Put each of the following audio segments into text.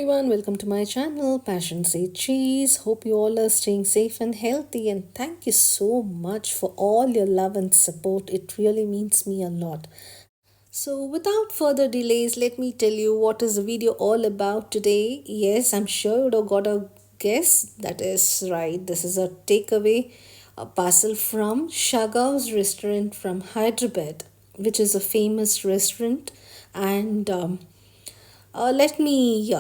everyone, welcome to my channel Passion Say Cheese. Hope you all are staying safe and healthy, and thank you so much for all your love and support. It really means me a lot. So, without further delays, let me tell you what is the video all about today. Yes, I'm sure you would have got a guess. That is right. This is a takeaway, a parcel from Shah's restaurant from Hyderabad, which is a famous restaurant. And let me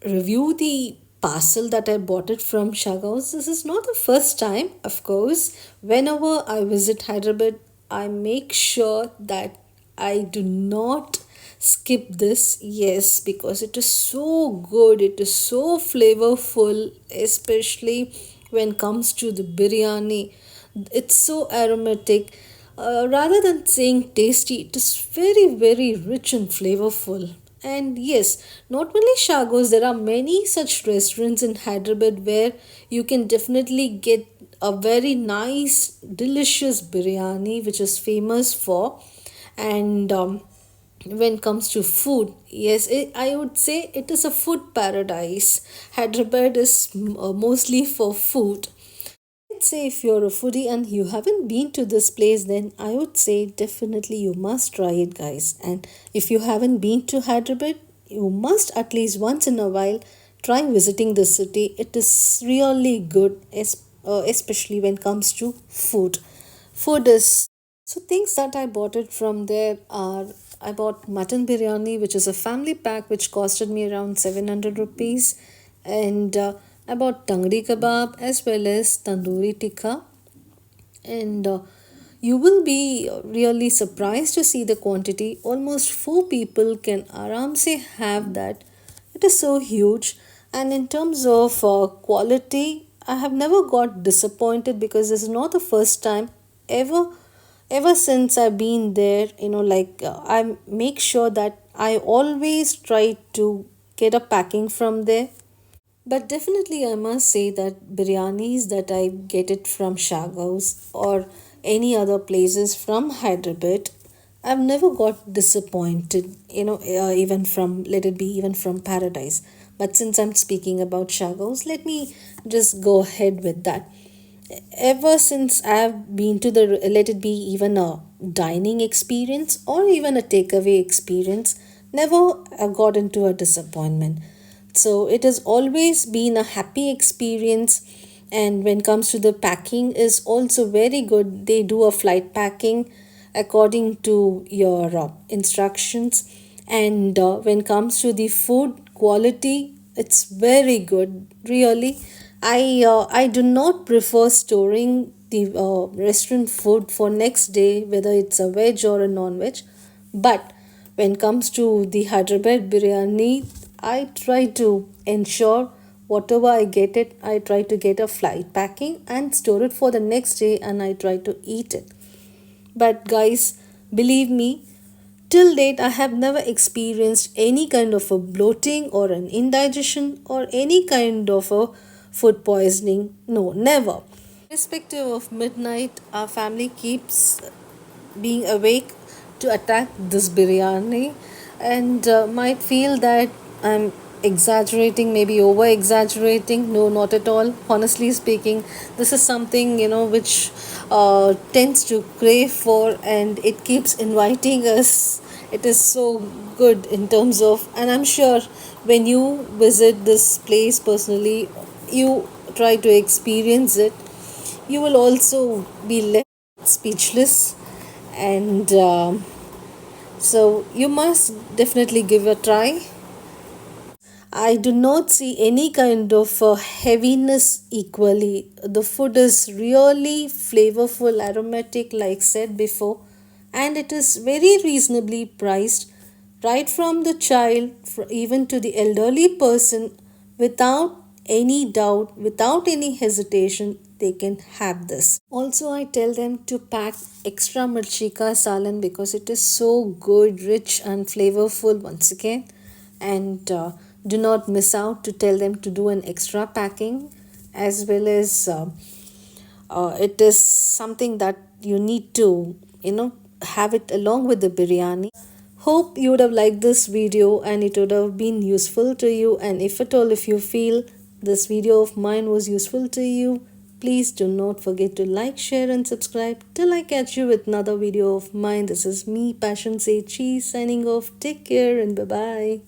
review the parcel that I bought it from Shah's. This is not the first time, of course. Whenever I visit Hyderabad, I make sure that I do not skip this. Yes, because it is so good. It is so flavorful, especially when it comes to the biryani. It's so aromatic. Rather than saying tasty, it is very, very rich and flavorful. And yes, not only Shagos, there are many such restaurants in Hyderabad where you can definitely get a very nice, delicious biryani, which is famous for. And when it comes to food, yes, I would say it is a food paradise. Hyderabad is mostly for food. Let's say if you're a foodie and you haven't been to this place, then I would say definitely you must try it, guys. And if you haven't been to Hyderabad, you must at least once in a while try visiting the city. It is really good, especially when it comes to food. Food is so things that I bought it from there are I bought mutton biryani, which is a family pack, which costed me around 700 rupees, and I bought tangri kebab as well as tandoori tikka, and you will be really surprised to see the quantity. Almost four people can aram se have that. It is so huge, and in terms of quality, I have never got disappointed because this is not the first time ever ever since I've been there. I make sure that I always try to get a packing from there. But definitely, I must say that biryanis that I get it from Shah's or any other places from Hyderabad, I've never got disappointed. Even from let it be even from Paradise. But since I'm speaking about Shah's, let me just go ahead with that. Ever since I've been to the let it be even a dining experience or even a takeaway experience, never I got into a disappointment. So it has always been a happy experience, and when it comes to the packing is also very good. They do a flight packing according to your instructions, and when it comes to the food quality, it's very good really. I do not prefer storing the restaurant food for next day, whether it's a veg or a non-veg. But when it comes to the Hyderabad biryani, I try to ensure whatever I get it, I try to get a flight packing and store it for the next day, and I try to eat it. But guys, believe me, till date I have never experienced any kind of a bloating or an indigestion or any kind of a food poisoning. No, never. Irrespective of midnight, our family keeps being awake to attack this biryani, and might feel that I'm exaggerating, maybe over exaggerating. No, not at all. Honestly speaking, this is something which tends to crave for, and it keeps inviting us. It is so good in terms of, and I'm sure when you visit this place personally, you try to experience it, you will also be left speechless, and so you must definitely give a try. I do not see any kind of heaviness equally. The food is really flavorful, aromatic, like said before, and it is very reasonably priced, right from the child even to the elderly person, without any doubt, without any hesitation. They can have this. Also, I tell them to pack extra mirchika salan because it is so good, rich, and flavorful once again. And do not miss out to tell them to do an extra packing, as well as it is something that you need to have it along with the biryani. Hope you would have liked this video and it would have been useful to you. And if at all, if you feel this video of mine was useful to you, please do not forget to like, share and subscribe. Till I catch you with another video of mine. This is me, Passion Say Cheese, signing off. Take care and bye-bye.